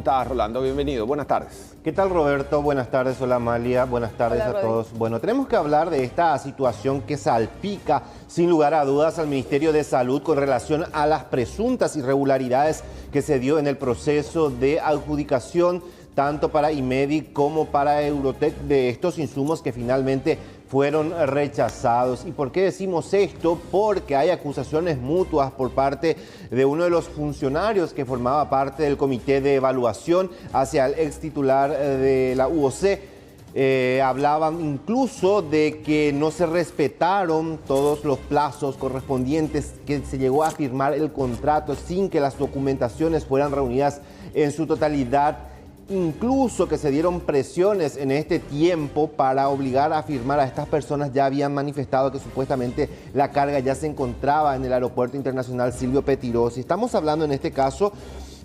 Estás, Rolando, bienvenido. Buenas tardes. ¿Qué tal, Roberto? Buenas tardes. Hola, Amalia. Buenas tardes a todos. Bueno, tenemos que hablar de esta situación que salpica, sin lugar a dudas, al Ministerio de Salud con relación a las presuntas irregularidades que se dio en el proceso de adjudicación, tanto para Imedi como para Eurotec, de estos insumos que finalmente fueron rechazados. ¿Y por qué decimos esto? Porque hay acusaciones mutuas por parte de uno de los funcionarios que formaba parte del comité de evaluación hacia el ex titular de la UOC. Hablaban incluso de que no se respetaron todos los plazos correspondientes, que se llegó a firmar el contrato sin que las documentaciones fueran reunidas en su totalidad. Incluso que se dieron presiones en este tiempo para obligar a firmar a estas personas. Ya habían manifestado que supuestamente la carga ya se encontraba en el Aeropuerto Internacional Silvio Pettirossi. Estamos hablando en este caso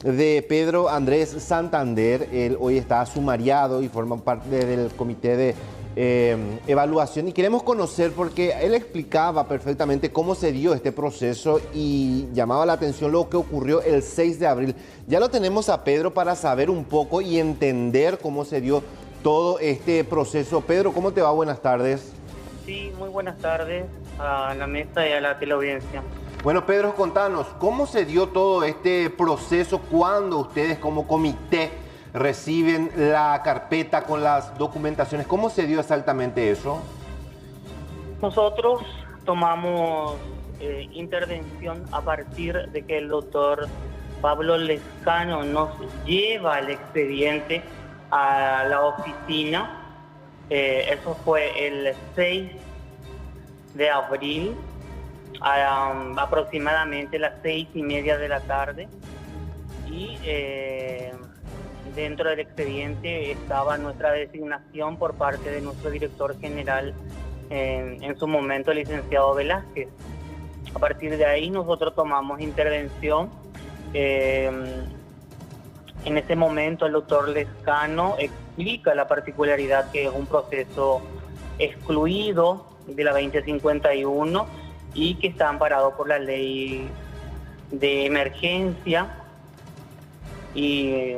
de Pedro Andrés Santander. Él hoy está sumariado y forma parte del comité de evaluación, y queremos conocer, porque él explicaba perfectamente cómo se dio este proceso y llamaba la atención lo que ocurrió el 6 de abril. Ya lo tenemos a Pedro para saber un poco y entender cómo se dio todo este proceso. Pedro, ¿cómo te va? Buenas tardes. Sí, muy buenas tardes a la mesa y a la teleaudiencia. Bueno, Pedro, contanos, ¿cómo se dio todo este proceso cuando ustedes como comité reciben la carpeta con las documentaciones? ¿Cómo se dio exactamente eso? Nosotros tomamos intervención a partir de que el doctor Pablo Lescano nos lleva el expediente a la oficina. Eso fue el 6 de abril, aproximadamente las 6:30 de la tarde. Y dentro del expediente estaba nuestra designación por parte de nuestro director general, en su momento, el licenciado Velázquez. A partir de ahí nosotros tomamos intervención. En ese momento el doctor Lescano explica la particularidad que es un proceso excluido de la 2051 y que está amparado por la ley de emergencia, y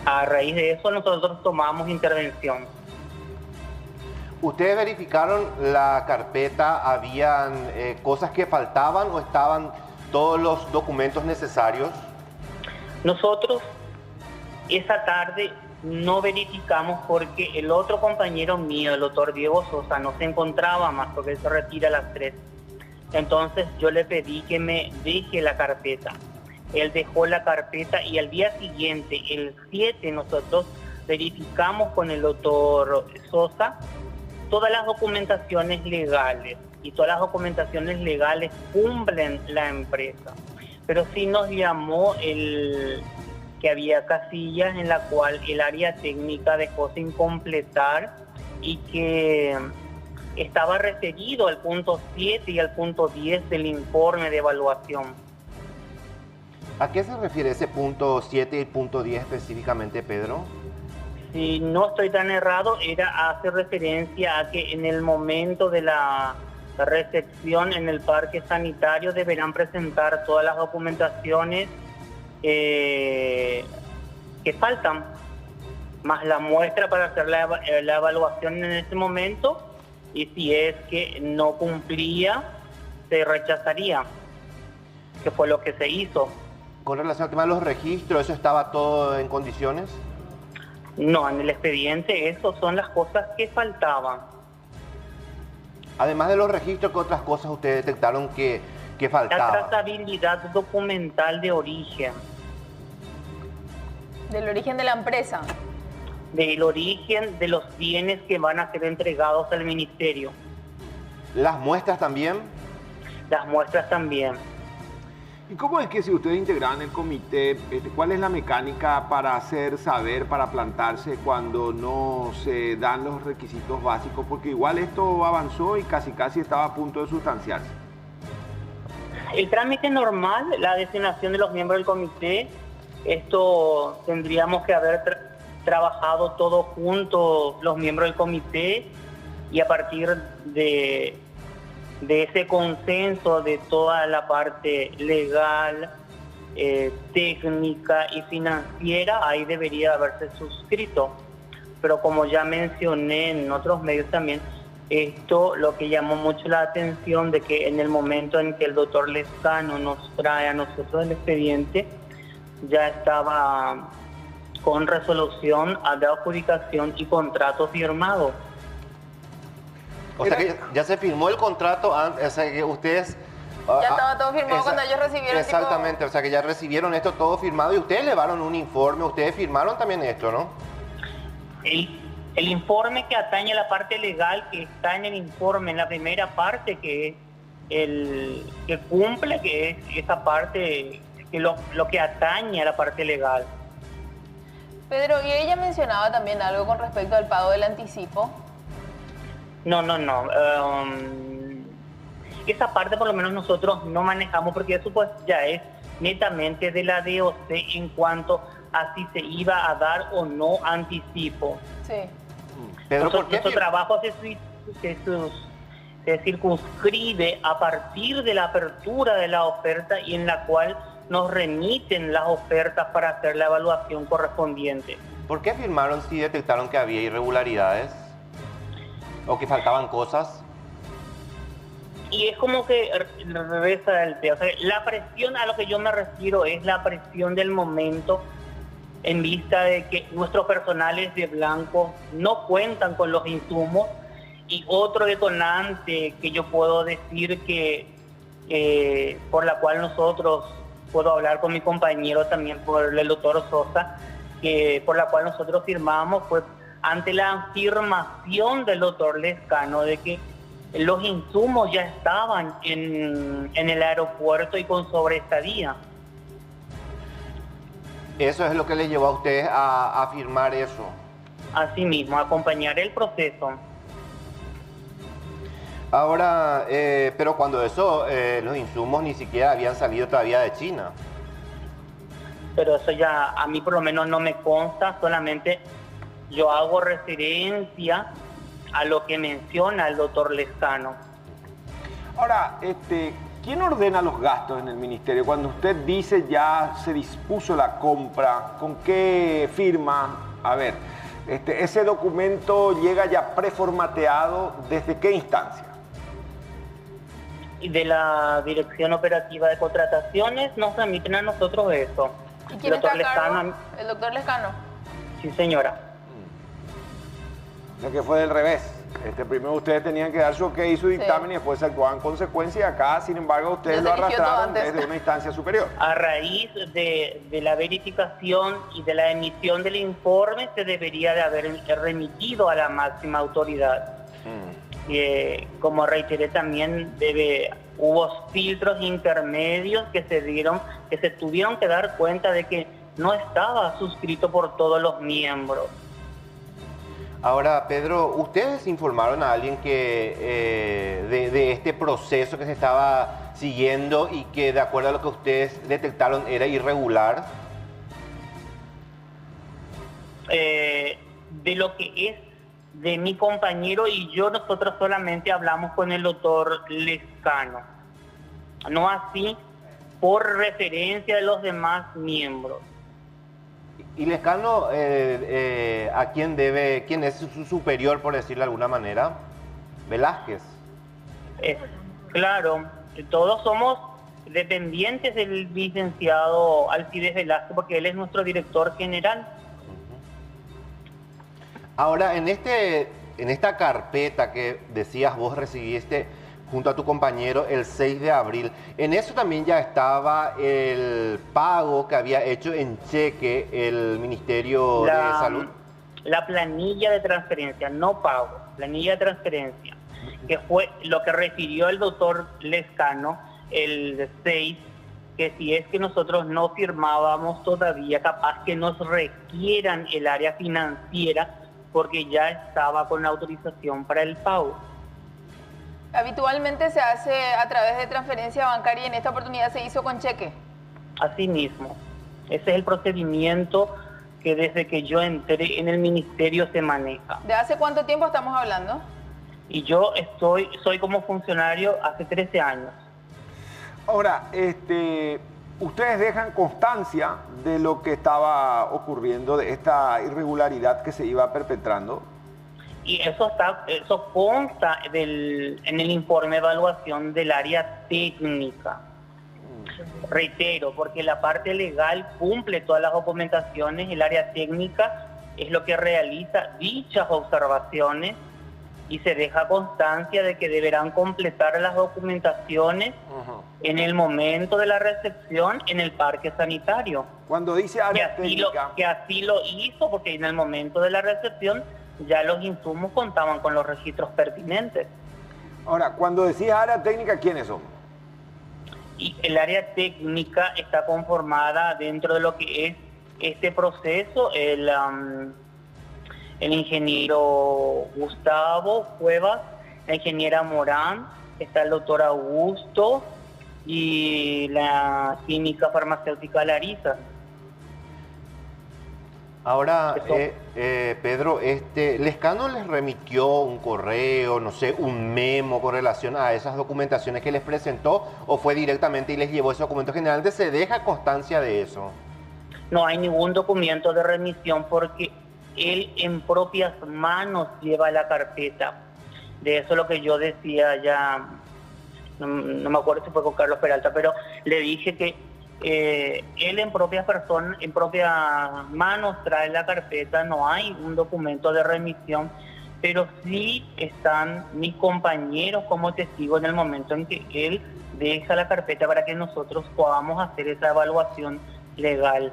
a raíz de eso nosotros tomamos intervención. ¿Ustedes verificaron la carpeta? ¿Habían cosas que faltaban o estaban todos los documentos necesarios? Nosotros esa tarde no verificamos porque el otro compañero mío, el doctor Diego Sosa, no se encontraba más porque él se retira a las 3. Entonces yo le pedí que me deje la carpeta. Él dejó la carpeta y al día siguiente, el 7, nosotros verificamos con el doctor Sosa todas las documentaciones legales, y todas las documentaciones legales cumplen la empresa. Pero sí nos llamó que había casillas en la cual el área técnica dejó sin completar y que estaba referido al punto 7 y al punto 10 del informe de evaluación. ¿A qué se refiere ese punto 7 y el punto 10 específicamente, Pedro? Si no estoy tan errado, hace referencia a que en el momento de la recepción en el parque sanitario deberán presentar todas las documentaciones que faltan, más la muestra para hacer la evaluación en ese momento, y si es que no cumplía, se rechazaría, que fue lo que se hizo. Con relación al tema de los registros, ¿eso estaba todo en condiciones? No, en el expediente esas son las cosas que faltaban. Además de los registros, ¿qué otras cosas ustedes detectaron que faltaban? La trazabilidad documental de origen. ¿Del origen de la empresa? Del origen de los bienes que van a ser entregados al ministerio. ¿Las muestras también? Las muestras también. ¿Y cómo es que si ustedes integraban el comité, cuál es la mecánica para hacer saber, para plantarse cuando no se dan los requisitos básicos? Porque igual esto avanzó y casi estaba a punto de sustanciarse. El trámite normal, la designación de los miembros del comité, esto tendríamos que haber trabajado todos juntos los miembros del comité, y a partir de ese consenso de toda la parte legal, técnica y financiera, ahí debería haberse suscrito. Pero como ya mencioné en otros medios también, esto lo que llamó mucho la atención de que en el momento en que el doctor Lescano nos trae a nosotros el expediente, ya estaba con resolución de adjudicación y contrato firmado. O sea que ya se firmó el contrato, o sea que ustedes... Ya estaba todo firmado cuando ellos recibieron. Exactamente, o sea que ya recibieron esto todo firmado y ustedes elevaron un informe, ustedes firmaron también esto, ¿no? El informe que atañe a la parte legal, que está en el informe, en la primera parte, que es que cumple, que es esa parte, que lo que atañe a la parte legal. Pedro, y ella mencionaba también algo con respecto al pago del anticipo. No. Esa parte por lo menos nosotros no manejamos porque eso pues ya es netamente de la DOC en cuanto a si se iba a dar o no anticipo. Sí. Pedro, Nuestro trabajo se circunscribe a partir de la apertura de la oferta y en la cual nos remiten las ofertas para hacer la evaluación correspondiente. ¿Por qué firmaron si detectaron que había irregularidades o que faltaban cosas? Y es como que reza el tema. O sea, la presión a lo que yo me refiero es la presión del momento en vista de que nuestros personales de blanco no cuentan con los insumos. Y otro detonante que yo puedo decir que por la cual nosotros, puedo hablar con mi compañero también por el doctor Sosa, que por la cual nosotros firmamos fue ante la afirmación del doctor Lescano de que los insumos ya estaban en el aeropuerto y con sobreestadía. ¿Eso es lo que les llevó a ustedes a firmar eso? Así mismo, acompañar el proceso. Ahora, pero cuando los insumos ni siquiera habían salido todavía de China. Pero eso ya a mí por lo menos no me consta, solamente yo hago referencia a lo que menciona el doctor Lescano. Ahora, ¿quién ordena los gastos en el ministerio? Cuando usted dice ya se dispuso la compra, ¿con qué firma? A ver, ese documento llega ya preformateado, ¿desde qué instancia? Y de la Dirección Operativa de Contrataciones nos remiten a nosotros eso. ¿Y quién está a cargo? ¿El doctor Lescano? Sí, señora. O sea que fue del revés. Primero ustedes tenían que dar su ok y su dictamen, sí, y después se actuaban en consecuencia. Acá, sin embargo, ustedes lo arrastraron desde una instancia superior. A raíz de la verificación y de la emisión del informe, se debería de haber remitido a la máxima autoridad. Como reiteré también, hubo filtros intermedios que se tuvieron que dar cuenta de que no estaba suscrito por todos los miembros. Ahora, Pedro, ¿ustedes informaron a alguien que de este proceso que se estaba siguiendo y que de acuerdo a lo que ustedes detectaron era irregular? De lo que es de mi compañero y yo, nosotros solamente hablamos con el doctor Lescano. No así por referencia de los demás miembros. ¿Y Lescano a quién es su superior, por decirlo de alguna manera? Velázquez. Claro, todos somos dependientes del licenciado Alcides Velázquez porque él es nuestro director general. Ahora, en esta carpeta que decías vos recibiste junto a tu compañero el 6 de abril, en eso también ya estaba el pago que había hecho en cheque el Ministerio de Salud. La planilla de transferencia, no pago, planilla de transferencia, que fue lo que refirió el doctor Lescano el 6, que si es que nosotros no firmábamos todavía, capaz que nos requieran el área financiera porque ya estaba con la autorización para el pago. Habitualmente se hace a través de transferencia bancaria y en esta oportunidad se hizo con cheque. Así mismo. Ese es el procedimiento que desde que yo entré en el ministerio se maneja. ¿De hace cuánto tiempo estamos hablando? Y yo soy como funcionario hace 13 años. Ahora, ustedes dejan constancia de lo que estaba ocurriendo, de esta irregularidad que se iba perpetrando. Y eso consta en el informe de evaluación del área técnica. Reitero, porque la parte legal cumple todas las documentaciones, el área técnica es lo que realiza dichas observaciones y se deja constancia de que deberán completar las documentaciones en el momento de la recepción en el parque sanitario. Cuando dice área técnica... Que así lo hizo, porque en el momento de la recepción ya los insumos contaban con los registros pertinentes. Ahora, cuando decís área técnica, ¿quiénes son? Y el área técnica está conformada dentro de lo que es este proceso, el ingeniero Gustavo Cuevas, la ingeniera Morán, está el doctor Augusto y la química farmacéutica Larisa. Ahora, Pedro, ¿Lescano les remitió un correo, no sé, un memo con relación a esas documentaciones que les presentó o fue directamente y les llevó ese documento? Generalmente se deja constancia de eso. No hay ningún documento de remisión porque él en propias manos lleva la carpeta. De eso es lo que yo decía ya, no me acuerdo si fue con Carlos Peralta, pero le dije que él en propias manos trae la carpeta, no hay un documento de remisión, pero sí están mis compañeros como testigos en el momento en que él deja la carpeta para que nosotros podamos hacer esa evaluación legal.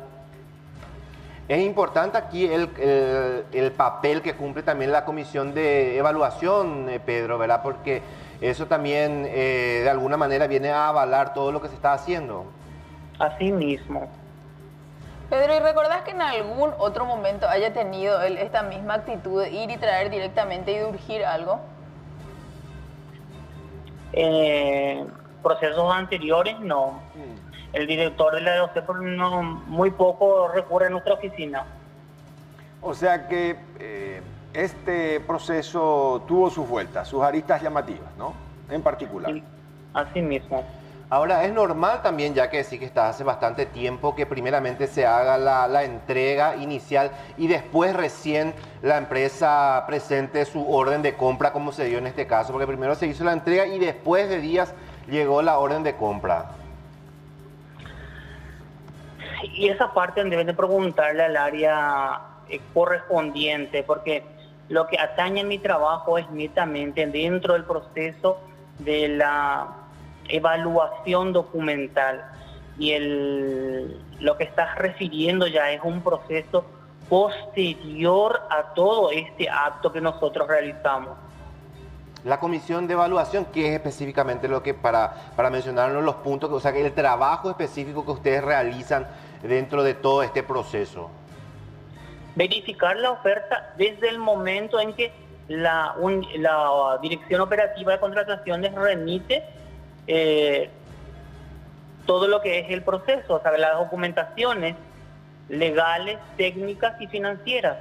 Es importante aquí el papel que cumple también la comisión de evaluación, Pedro, ¿verdad? Porque eso también de alguna manera viene a avalar todo lo que se está haciendo. Así mismo. Pedro, ¿y recordás que en algún otro momento haya tenido él esta misma actitud de ir y traer directamente y de urgir algo? Procesos anteriores, no. El director de la DOC muy poco recurre a nuestra oficina. O sea que este proceso tuvo sus vueltas, sus aristas llamativas, ¿no? En particular. Sí, así mismo. Ahora, es normal también, ya que sí que está hace bastante tiempo, que primeramente se haga la entrega inicial y después recién la empresa presente su orden de compra, como se dio en este caso, porque primero se hizo la entrega y después de días llegó la orden de compra. Y esa parte deben de preguntarle al área correspondiente, porque lo que atañe a mi trabajo es netamente dentro del proceso de la evaluación documental, y lo que estás refiriendo ya es un proceso posterior a todo este acto que nosotros realizamos. La comisión de evaluación, ¿qué es específicamente lo que, para mencionarnos los puntos, o sea, que el trabajo específico que ustedes realizan dentro de todo este proceso? Verificar la oferta desde el momento en que la Dirección Operativa de Contrataciones remite todo lo que es el proceso, o sea, las documentaciones legales, técnicas y financieras,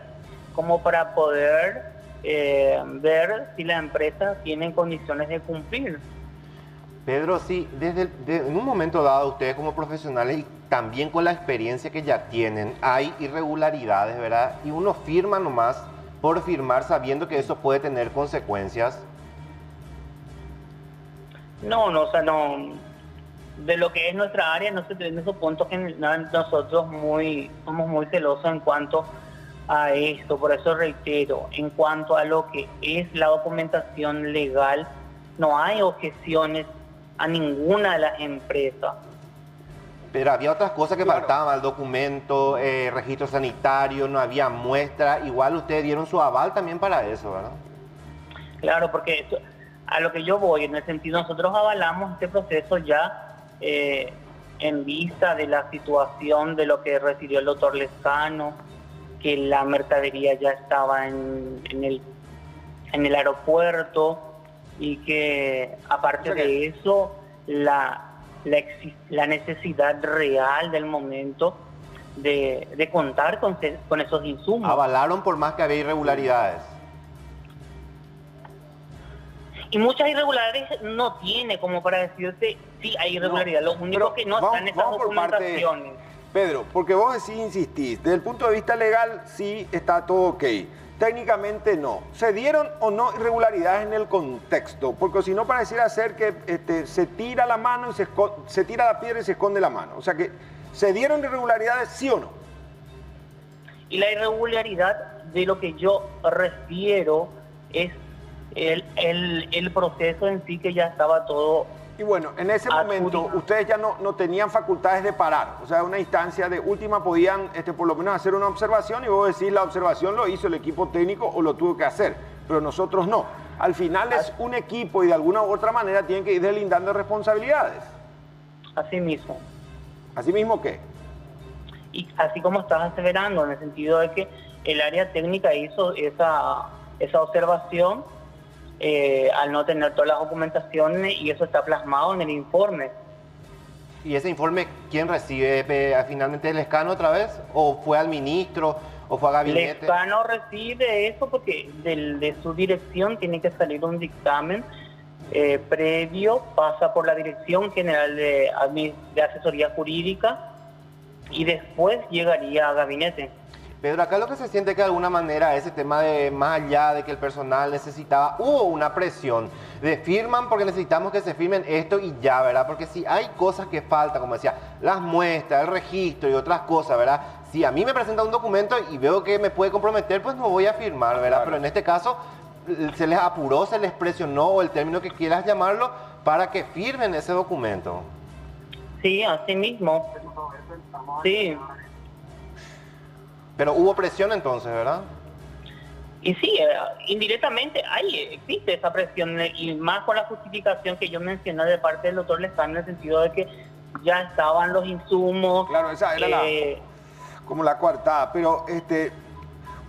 como para poder ver si la empresa tiene condiciones de cumplir. Pedro, sí, en un momento dado ustedes como profesionales y también con la experiencia que ya tienen, hay irregularidades, ¿verdad? Y uno firma nomás por firmar sabiendo que eso puede tener consecuencias. No, o sea, no. De lo que es nuestra área, no se tienen esos puntos que nosotros somos muy celosos en cuanto a esto. Por eso reitero, en cuanto a lo que es la documentación legal, no hay objeciones a ninguna de las empresas. Pero había otras cosas que faltaban, el documento, registro sanitario, no había muestra. Igual ustedes dieron su aval también para eso, ¿verdad? Claro, porque a lo que yo voy, en el sentido, nosotros avalamos este proceso ya en vista de la situación de lo que refirió el doctor Lescano, que la mercadería ya estaba en el aeropuerto y que aparte de eso, la necesidad real del momento de contar con esos insumos. Avalaron por más que había irregularidades. Y muchas irregularidades no tiene como para decirte sí hay irregularidad. Lo único que no están estas documentaciones. Pedro, porque vos insistís, desde el punto de vista legal sí está todo ok. Técnicamente no. ¿Se dieron o no irregularidades en el contexto? Porque si no pareciera ser que se tira la mano y se tira la piedra y se esconde la mano. O sea que, ¿se dieron irregularidades sí o no? Y la irregularidad de lo que yo refiero es el proceso en sí, que ya estaba todo. Y bueno, en ese momento ustedes ya no tenían facultades de parar. O sea, una instancia de última podían por lo menos hacer una observación y vos decís la observación lo hizo el equipo técnico o lo tuvo que hacer, pero nosotros no. Al final es un equipo y de alguna u otra manera tienen que ir deslindando responsabilidades. Así mismo. ¿Así mismo qué? Y así como estás aseverando, en el sentido de que el área técnica hizo esa observación al no tener todas las documentaciones, y eso está plasmado en el informe. ¿Y ese informe quién recibe? ¿Finalmente el Lescano otra vez? ¿O fue al ministro? ¿O fue a gabinete? Lescano recibe eso porque de su dirección tiene que salir un dictamen previo, pasa por la Dirección General de Asesoría Jurídica y después llegaría a gabinete. Pedro, acá lo que se siente que de alguna manera ese tema de más allá de que el personal necesitaba, hubo una presión de firman porque necesitamos que se firmen esto y ya, ¿verdad? Porque si hay cosas que faltan, como decía, las muestras, el registro y otras cosas, ¿verdad? Si a mí me presenta un documento y veo que me puede comprometer, pues no voy a firmar, ¿verdad? Claro. Pero en este caso se les apuró, se les presionó, o el término que quieras llamarlo, para que firmen ese documento. Sí, así mismo. Sí. Pero hubo presión entonces, ¿verdad? Y sí, indirectamente existe esa presión, y más con la justificación que yo mencioné de parte del doctor Lescano, en el sentido de que ya estaban los insumos. Claro, esa era como la coartada, pero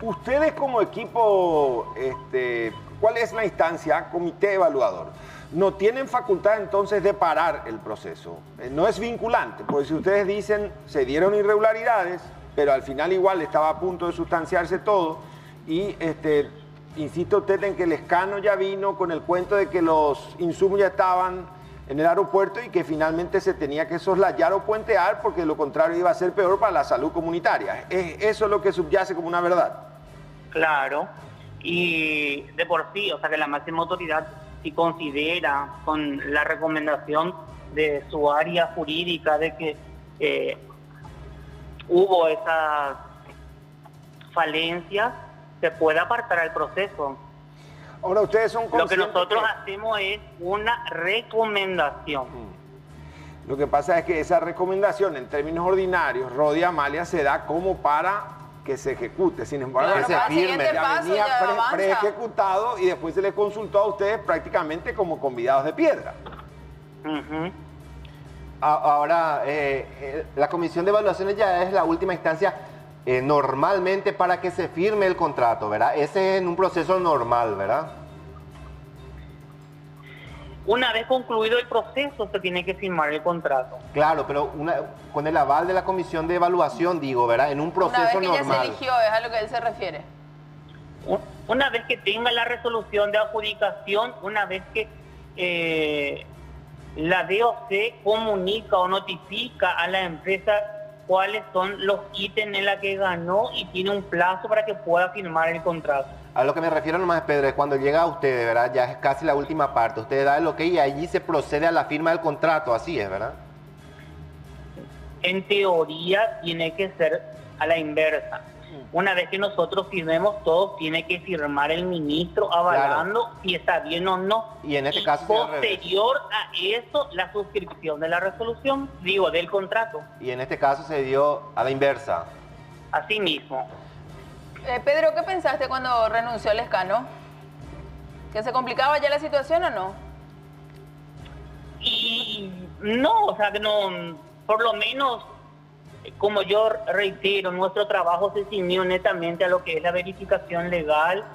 ustedes como equipo, ¿cuál es la instancia? Comité evaluador. No tienen facultad entonces de parar el proceso. No es vinculante, porque si ustedes dicen se dieron irregularidades, pero al final igual estaba a punto de sustanciarse todo, y insiste usted en que el Lescano ya vino con el cuento de que los insumos ya estaban en el aeropuerto y que finalmente se tenía que soslayar o puentear porque lo contrario iba a ser peor para la salud comunitaria. Eso es lo que subyace como una verdad. Claro, y de por sí, o sea que la máxima autoridad si considera con la recomendación de su área jurídica de que hubo esas falencias, se puede apartar el proceso. Ahora ustedes son conscientes. Lo que nosotros hacemos es una recomendación. Lo que pasa es que esa recomendación en términos ordinarios, Rodi Amalia, se da como para que se ejecute. Sin embargo, claro, que se firme, ya venía pre-ejecutado y después se les consultó a ustedes prácticamente como convidados de piedra. Ahora, la comisión de evaluaciones ya es la última instancia normalmente para que se firme el contrato, ¿verdad? Ese es en un proceso normal, ¿verdad? Una vez concluido el proceso se tiene que firmar el contrato. Claro, pero con el aval de la comisión de evaluación, digo, ¿verdad? En un proceso normal. Una vez que ya se eligió, es a lo que él se refiere. Una vez que tenga la resolución de adjudicación, una vez que la DOC comunica o notifica a la empresa cuáles son los ítems en la que ganó y tiene un plazo para que pueda firmar el contrato. A lo que me refiero nomás, Pedro, es cuando llega a ustedes, ¿verdad? Ya es casi la última parte. Ustedes dan el ok y allí se procede a la firma del contrato, así es, ¿verdad? En teoría tiene que ser a la inversa. Una vez que nosotros firmemos todo, tiene que firmar el ministro avalando si está bien o no. Y en este caso posterior a eso, la suscripción de la resolución, del contrato. Y en este caso se dio a la inversa. Así mismo. Pedro, ¿qué pensaste cuando renunció el Lescano? ¿Que se complicaba ya la situación o no? Y no, o sea que no, por lo menos, como yo reitero, nuestro trabajo se ciñó netamente a lo que es la verificación legal,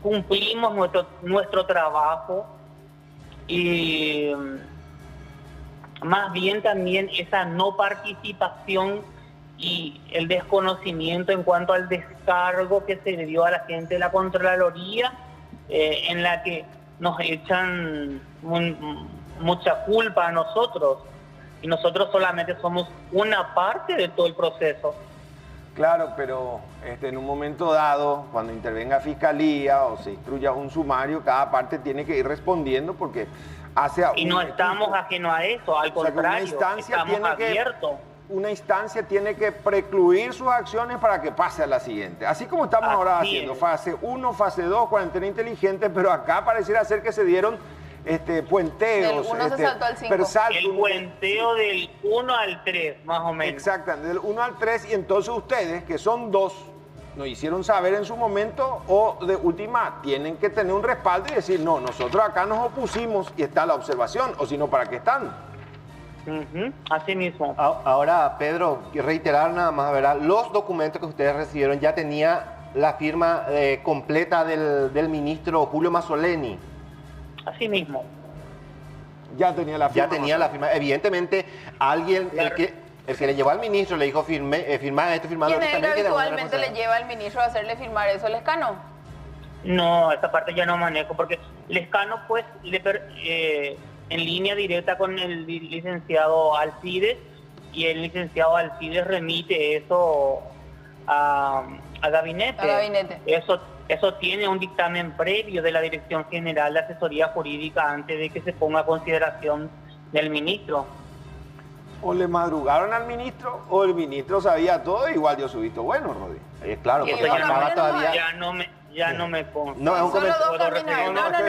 cumplimos nuestro trabajo y más bien también esa no participación y el desconocimiento en cuanto al descargo que se le dio a la gente de la Contraloría, en la que nos echan mucha culpa a nosotros y nosotros solamente somos una parte de todo el proceso. Claro, pero en un momento dado, cuando intervenga Fiscalía o se instruya un sumario, cada parte tiene que ir respondiendo porque hace... Y no estamos ajenos a eso, al contrario, estamos abiertos. Una instancia tiene que precluir sus acciones para que pase a la siguiente. Así como estamos ahora haciendo fase 1, fase 2, cuarentena inteligente, pero acá pareciera ser que se dieron puenteos. Del 1 se saltó al 5. El puenteo del 1 al 3, más o menos. Exactamente, del 1 al 3, y entonces ustedes, que son 2, nos hicieron saber en su momento, o de última, tienen que tener un respaldo y decir, no, nosotros acá nos opusimos y está la observación, o si no, ¿para qué están? Así mismo. Ahora, Pedro, reiterar nada más, ¿verdad? Los documentos que ustedes recibieron ya tenía la firma completa del ministro Julio Mazzoleni. Así mismo. Ya tenía la firma. Ya tenía la firma. Evidentemente, alguien, el que le llevó al ministro, le dijo, firma esto, firmado ¿Quién esto. es el que habitualmente le lleva al ministro a hacerle firmar eso, Lescano? No, esa parte ya no manejo, porque Lescano, pues, en línea directa con el licenciado Alcides, y el licenciado Alcides remite eso a gabinete. A gabinete. Eso tiene un dictamen previo de la Dirección General de Asesoría Jurídica antes de que se ponga a consideración del ministro. O le madrugaron al ministro, o el ministro sabía todo, igual dio su visto bueno, Rodi. Claro, porque ya estaba todavía... Ya no me consta. No, es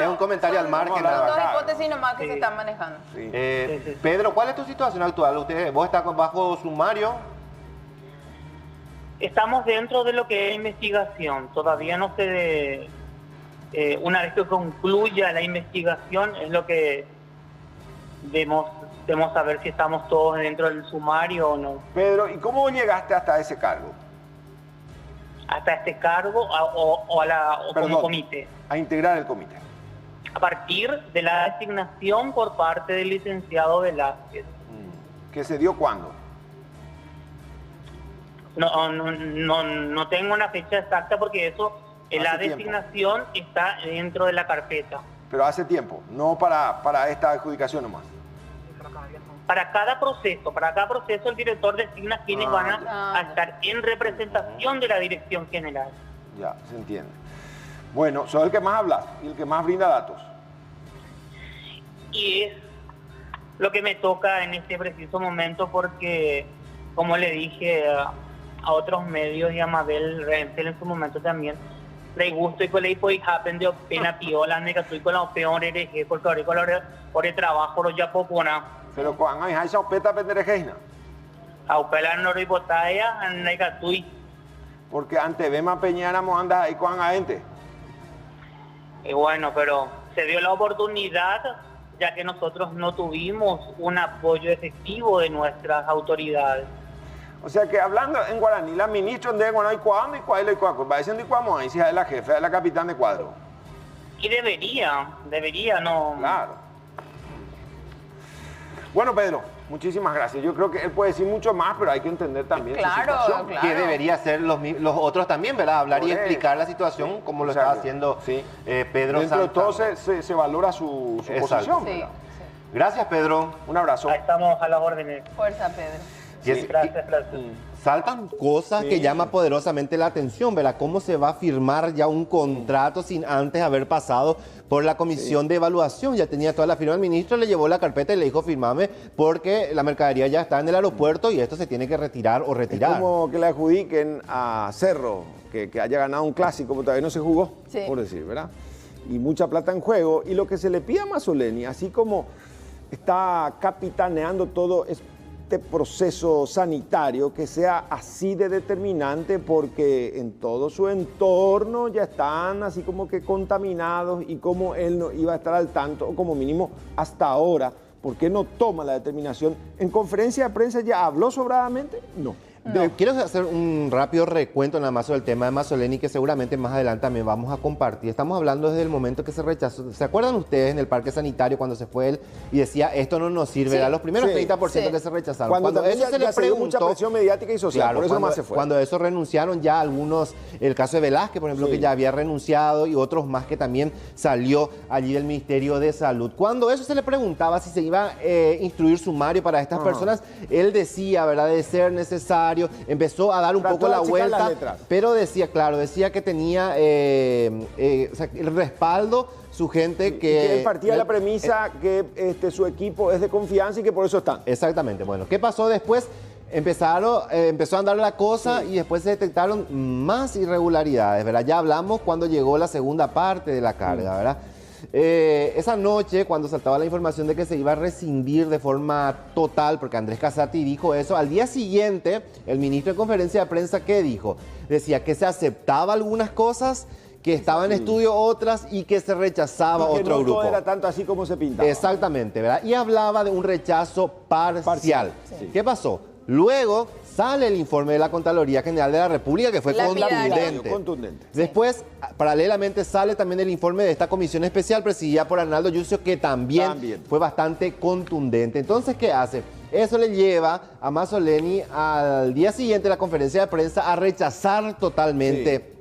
un comentario al margen. Son dos hipótesis nomás que se están manejando. Sí. Pedro, ¿cuál es tu situación actual? ¿Vos estás bajo sumario? Estamos dentro de lo que es investigación. Todavía no se... una vez que concluya la investigación es lo que debemos saber si estamos todos dentro del sumario o no. Pedro, ¿y cómo llegaste hasta ese cargo? Hasta este cargo o como comité. A integrar el comité. A partir de la designación por parte del licenciado Velázquez. ¿Que se dio cuándo? No tengo una fecha exacta porque eso, la designación está dentro de la carpeta. Pero hace tiempo, no para esta adjudicación nomás. Para cada proceso el director designa quienes van a estar en representación de la Dirección General. Ya, se entiende. Bueno, soy el que más habla y el que más brinda datos. Y es lo que me toca en este preciso momento porque, como le dije a otros medios y a Mabel Renzel en su momento también, le gusto y con la hipo y happen de pena piola, me estoy con la peor hereje, porque ahora por el trabajo lo ya popona. Pero cuando hay esa opeta penderejeina. A operar no ribotaya, anda y porque ante Bema Peñáramos anda ahí con la gente. Y bueno, pero se dio la oportunidad, ya que nosotros no tuvimos un apoyo efectivo de nuestras autoridades. O sea que hablando en guaraní, la ministra de Guanajuato y cuándo y cuál y cuándo, va diciendo y cuándo ahí si es la jefa, es la capitán de cuadro. Y debería, no. Claro. Bueno, Pedro, muchísimas gracias. Yo creo que él puede decir mucho más, pero hay que entender también su situación. Claro. Que debería ser los otros también, ¿verdad? Hablar y explicar la situación como lo está haciendo Pedro Dentro de todo se valora su posición. Sí. Gracias, Pedro. Un abrazo. Ahí estamos a las órdenes. Fuerza, Pedro. Sí, gracias. Saltan cosas que llaman poderosamente la atención, ¿verdad? ¿Cómo se va a firmar ya un contrato sin antes haber pasado por la comisión de evaluación? Ya tenía toda la firma el ministro, le llevó la carpeta y le dijo firmame porque la mercadería ya está en el aeropuerto y esto se tiene que retirar o retirar. Es como que le adjudiquen a Cerro, que haya ganado un clásico, pero todavía no se jugó, por decir, ¿verdad? Y mucha plata en juego. Y lo que se le pide a Mazzoleni, así como está capitaneando todo este proceso sanitario, que sea así de determinante, porque en todo su entorno ya están así como que contaminados y como él no iba a estar al tanto, o como mínimo hasta ahora, ¿por qué no toma la determinación? ¿En conferencia de prensa ya habló sobradamente? No. No. Quiero hacer un rápido recuento nada más sobre el tema de Mazzoleni, que seguramente más adelante también vamos a compartir. Estamos hablando desde el momento que se rechazó. ¿Se acuerdan ustedes en el parque sanitario cuando se fue él y decía, esto no nos sirve? Sí. Era los primeros Sí. 30% Sí. que se rechazaron. Cuando eso se le ya se dio mucha preguntó, presión mediática y social, claro, por eso cuando, más se fue. cuando eso renunciaron ya algunos, el caso de Velázquez, por ejemplo, Sí. que ya había renunciado, y otros más que también salió allí del Ministerio de Salud. Cuando eso se le preguntaba si se iba a instruir sumario para estas personas, él decía, ¿verdad?, de ser necesario, empezó a dar un Trató poco de la achicar las vuelta, letras. pero decía, claro, decía que tenía o sea, el respaldo, su gente Y que él partía de la eh, premisa que su equipo es de confianza y que por eso están. Exactamente. Bueno, ¿qué pasó después? Empezó a andar la cosa y después se detectaron más irregularidades, ¿verdad? Ya hablamos cuando llegó la segunda parte de la carga, ¿verdad? Esa noche, cuando saltaba la información de que se iba a rescindir de forma total, porque Andrés Casati dijo eso, al día siguiente, el ministro en conferencia de prensa, ¿qué dijo? Decía que se aceptaba algunas cosas, que estaba en estudio otras y que se rechazaba Y que otro no grupo. todo era tanto así como se pintaba. Exactamente, ¿verdad? Y hablaba de un rechazo parcial. Sí. ¿Qué pasó? Luego sale el informe de la Contraloría General de la República, que fue Lapidario. contundente. Después, paralelamente, sale también el informe de esta comisión especial presidida por Arnaldo Yucio, que también fue bastante contundente. Entonces, ¿qué hace? Eso le lleva a Mazzoleni al día siguiente de la conferencia de prensa a rechazar totalmente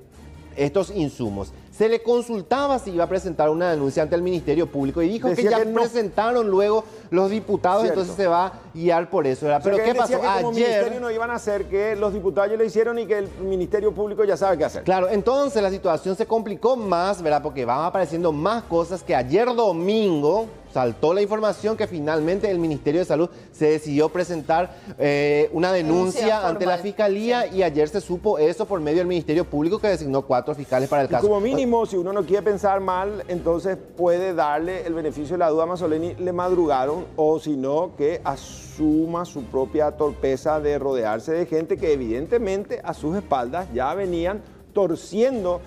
estos insumos. Se le consultaba si iba a presentar una denuncia ante el Ministerio Público y dijo Decía que ya que no. presentaron luego los diputados, Cierto. entonces se va a guiar por eso, ¿verdad? O sea, Pero que ¿qué él decía pasó? que como ministerio no iban a hacer, que los diputados ya lo hicieron y que el Ministerio Público ya sabe qué hacer. Claro, entonces la situación se complicó más, ¿verdad? Porque van apareciendo más cosas que ayer domingo saltó la información que finalmente el Ministerio de Salud se decidió presentar una denuncia ante la formal. Fiscalía y ayer se supo eso por medio del Ministerio Público, que designó 4 fiscales para el Y caso. como mínimo, si uno no quiere pensar mal, entonces puede darle el beneficio de la duda a Mazzoleni, le madrugaron, o si no, que asuma su propia torpeza de rodearse de gente que evidentemente a sus espaldas ya venían torciendo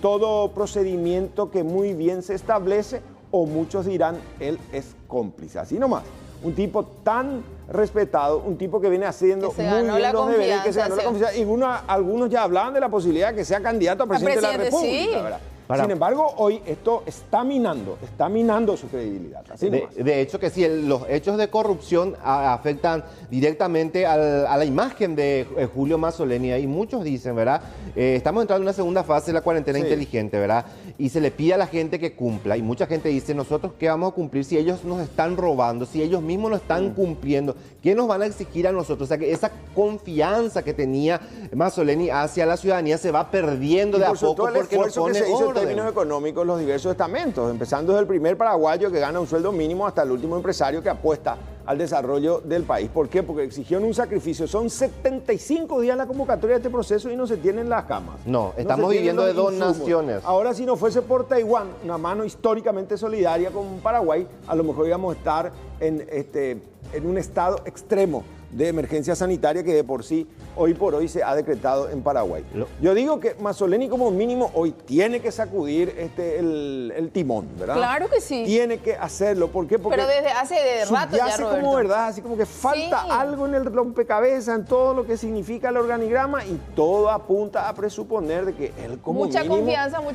todo procedimiento que muy bien se establece, o muchos dirán, él es cómplice. Así nomás. Un tipo tan respetado, un tipo que viene haciendo Que se muy ganó bien la los deberes, que se ganó la confianza, confianza. Y algunos ya hablaban de la posibilidad de que sea candidato a presidente de la presidente, República, sí. ¿verdad? Para- Sin embargo, hoy esto está minando su credibilidad. Así nomás. De hecho que sí, los hechos de corrupción afectan directamente a la imagen de Julio Mazzoleni, y muchos dicen, ¿verdad? Estamos entrando en una segunda fase de la cuarentena Sí. inteligente, ¿verdad? Y se le pide a la gente que cumpla, y mucha gente dice, nosotros qué vamos a cumplir si ellos nos están robando, si ellos mismos no están cumpliendo, ¿qué nos van a exigir a nosotros? O sea que esa confianza que tenía Mazzoleni hacia la ciudadanía se va perdiendo Y de a por sobre poco todo el porque no esfuerzo que pone se hizo en orden. términos económicos los diversos estamentos, empezando desde el primer paraguayo que gana un sueldo mínimo hasta el último empresario que apuesta al desarrollo del país. ¿Por qué? Porque exigieron un sacrificio. Son 75 días la convocatoria de este proceso y no se tienen las camas. No, se estamos tienen viviendo los de insumos. donaciones. Ahora, si no fuese por Taiwán, una mano históricamente solidaria con Paraguay, a lo mejor íbamos a estar en un estado extremo de emergencia sanitaria que de por sí, hoy por hoy, se ha decretado en Paraguay. Yo digo que Mazzoleni como mínimo hoy tiene que sacudir el timón, ¿verdad? Claro que sí. Tiene que hacerlo. ¿Por qué? Porque Pero desde hace de rato ya, subyace Roberto. como verdad, así como que falta Sí. algo en el rompecabezas, en todo lo que significa el organigrama, y todo apunta a presuponer de que él como mucha mínimo...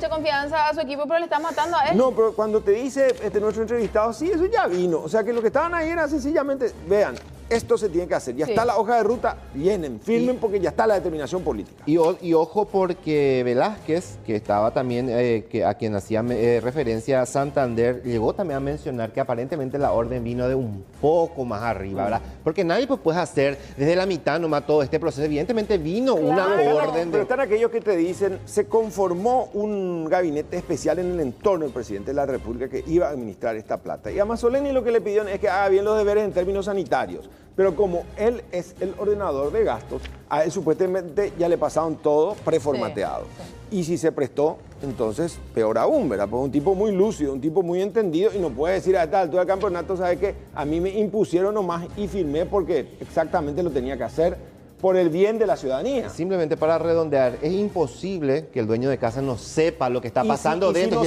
confianza a su equipo, pero le está matando a él. No, pero cuando te dice nuestro entrevistado, sí, eso ya vino. O sea, que lo que estaban ahí era sencillamente, vean, esto se tiene que hacer. Ya Sí. está la hoja de ruta, vienen, firmen porque ya está la determinación política. Y ojo porque Velázquez, que estaba también, a quien hacía referencia a Santander, llegó también a mencionar que aparentemente la orden vino de un poco más arriba, ¿verdad? Porque nadie pues, puede hacer desde la mitad nomás todo este proceso. Evidentemente vino una Claro. orden Pero de... están aquellos que te dicen, se conformó un gabinete especial en el entorno del presidente de la República que iba a administrar esta plata. Y a Mazzoleni lo que le pidieron es que haga bien los deberes en términos sanitarios. Pero como él es el ordenador de gastos, a él supuestamente ya le pasaron todo preformateado. Y si se prestó, entonces peor aún, ¿verdad? Pues un tipo muy lúcido, un tipo muy entendido, y no puede decir a esta altura del campeonato, ¿sabe qué? A mí me impusieron nomás y firmé porque exactamente lo tenía que hacer por el bien de la ciudadanía. Simplemente para redondear, es imposible que el dueño de casa no sepa lo que está pasando dentro.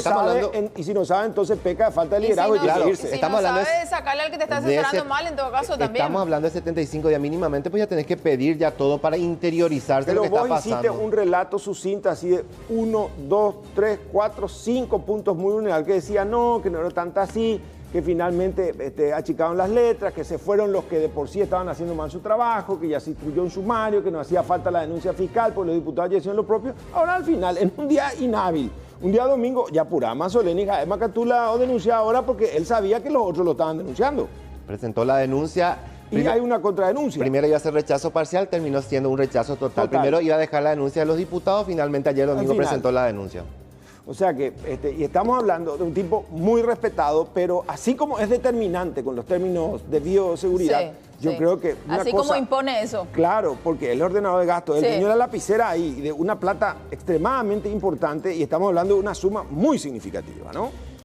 Y si no sabe, entonces peca de falta de liderazgo y tiene que irse. Si estamos hablando de sacarle al que te está asesorando mal, en todo caso también. Estamos hablando de 75 días mínimamente, pues ya tenés que pedir ya todo para interiorizarse de lo que está pasando. Pero vos hiciste un relato sucinto así de 1, 2, 3, 4, 5 puntos muy vulnerables que decía no, que no era tanto así, que finalmente achicaron las letras, que se fueron los que de por sí estaban haciendo mal su trabajo, que ya se instruyó un sumario, que no hacía falta la denuncia fiscal, porque los diputados ya hicieron lo propio. Ahora al final, en un día inhábil, un día domingo, ya pura Mazzoleni, Jaime Catula o denuncia ahora porque él sabía que los otros lo estaban denunciando. Presentó la denuncia. Y hay una contradenuncia. Primero iba a ser rechazo parcial, terminó siendo un rechazo total. Primero iba a dejar la denuncia de los diputados, finalmente ayer domingo presentó la denuncia. O sea que, y estamos hablando de un tipo muy respetado, pero así como es determinante con los términos de bioseguridad, yo creo que así como impone eso. Claro, porque el ordenador de gasto, el dueño de la lapicera ahí, de una plata extremadamente importante, y estamos hablando de una suma muy significativa, ¿no?